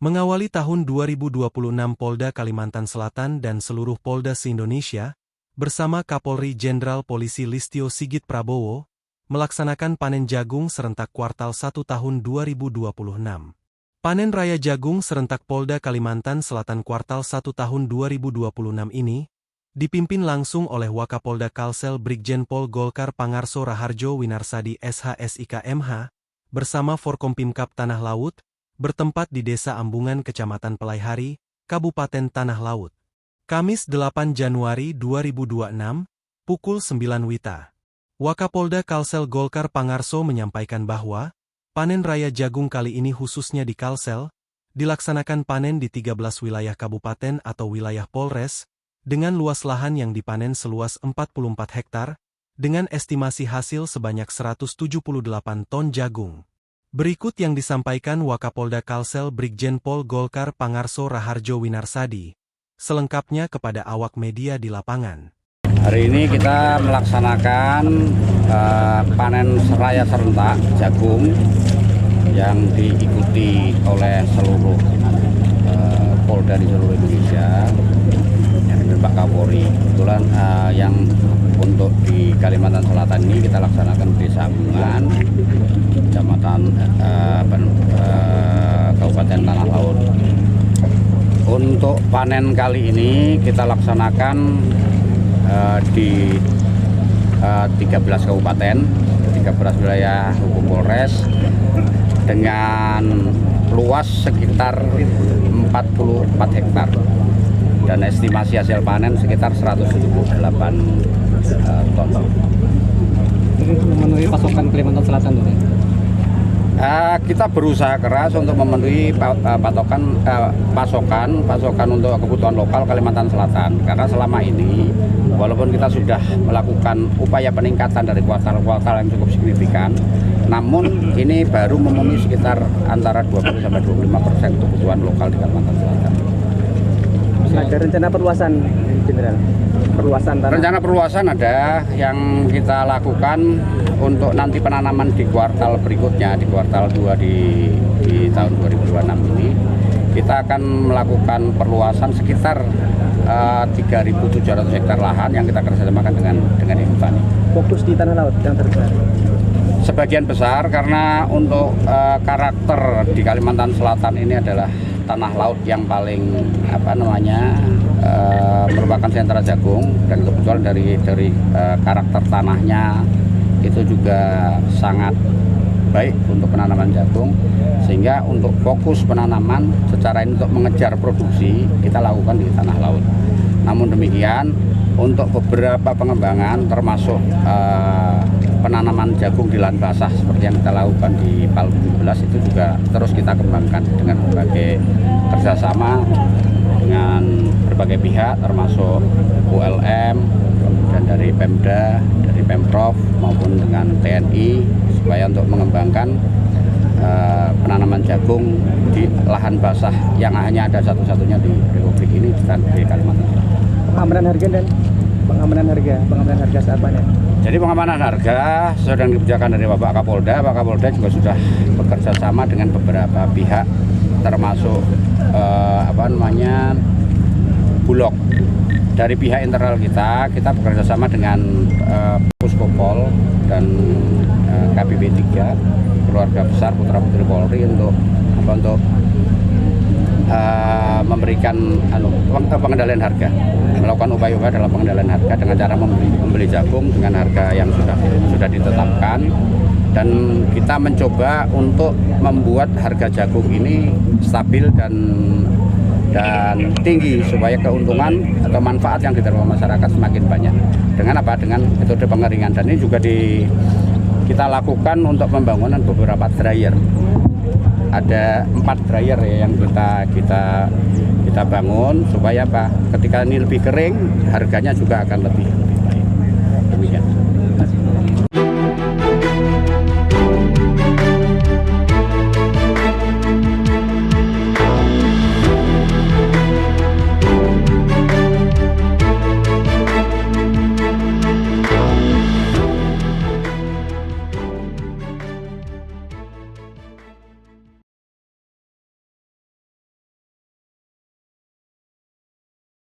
Mengawali tahun 2026, Polda Kalimantan Selatan dan seluruh Polda se-Indonesia, bersama Kapolri Jenderal Polisi Listio Sigit Prabowo, melaksanakan panen jagung serentak kuartal 1 tahun 2026. Panen raya jagung serentak Polda Kalimantan Selatan kuartal 1 tahun 2026 ini, dipimpin langsung oleh Wakapolda Kalsel Brigjen Pol Golkar Pangarso Raharjo Winarsadi SHSIK MH, bersama Forkompimkab Tanah Laut, bertempat di Desa Ambungan Kecamatan Pelaihari, Kabupaten Tanah Laut. Kamis 8 Januari 2026, pukul 9 WITA. Wakapolda Kalsel Golkar Pangarso menyampaikan bahwa, panen raya jagung kali ini khususnya di Kalsel, dilaksanakan panen di 13 wilayah kabupaten atau wilayah Polres, dengan luas lahan yang dipanen seluas 44 hektar, dengan estimasi hasil sebanyak 178 ton jagung. Berikut yang disampaikan Wakapolda Kalsel Brigjen Pol Golkar Pangarso Raharjo Winarsadi, selengkapnya kepada awak media di lapangan. Hari ini kita melaksanakan panen raya serentak jagung yang diikuti oleh seluruh Polda di seluruh Indonesia, yang dipimpin Pak Kapolri. Kebetulan yang untuk di Kalimantan Selatan ini kita laksanakan di Desa Ambungan, Kecamatan Kabupaten Tanah Laut. Untuk panen kali ini kita laksanakan di 13 kabupaten, 13 wilayah hukum Polres, dengan luas sekitar 44 hektar dan estimasi hasil panen sekitar 178 ton. Ini memenuhi pasokan Kalimantan Selatan dulu. Kita berusaha keras untuk memenuhi pasokan untuk kebutuhan lokal Kalimantan Selatan, karena selama ini walaupun kita sudah melakukan upaya peningkatan dari kuartal-kuartal yang cukup signifikan, namun ini baru memenuhi sekitar antara 20-25% kebutuhan lokal di Kalimantan Selatan. Ada rencana perluasan, Jenderal? Rencana perluasan ada yang kita lakukan untuk nanti penanaman di kuartal berikutnya, di kuartal 2 di tahun 2026 ini. Kita akan melakukan perluasan sekitar 3.700 hektar lahan yang kita kerjasamakan dengan Ibu Tani. Fokus di Tanah Laut yang terbesar? Sebagian besar, karena untuk karakter di Kalimantan Selatan ini adalah tanah laut yang paling merupakan sentra jagung, dan kebetulan dari karakter tanahnya itu juga sangat baik untuk penanaman jagung, sehingga untuk fokus penanaman secara ini untuk mengejar produksi kita lakukan di tanah laut. Namun demikian, untuk beberapa pengembangan termasuk penanaman jagung di lahan basah seperti yang kita lakukan di PAL 17 itu juga terus kita kembangkan dengan berbagai kerjasama dengan berbagai pihak, termasuk ULM dan dari Pemda, dari Pemprov maupun dengan TNI, supaya untuk mengembangkan penanaman jagung di lahan basah yang hanya ada satu-satunya di Republik ini di Kalimantan. Pengamanan harga saat panen. Jadi pengamanan harga sedang dikerjakan dari Bapak Kapolda. Pak Kapolda juga sudah bekerja sama dengan beberapa pihak, termasuk Bulog. Dari pihak internal kita bekerja sama dengan Puskopol dan KPB 3, keluarga besar Putra Putri Polri, untuk memberikan pengendalian harga, melakukan upaya-upaya dalam pengendalian harga dengan cara membeli jagung dengan harga yang sudah ditetapkan, dan kita mencoba untuk membuat harga jagung ini stabil dan tinggi supaya keuntungan atau manfaat yang diterima masyarakat semakin banyak. Dengan metode pengeringan, dan ini juga kita lakukan untuk pembangunan beberapa dryer. Ada 4 dryer yang kita bangun supaya ketika ini lebih kering, harganya juga akan lebih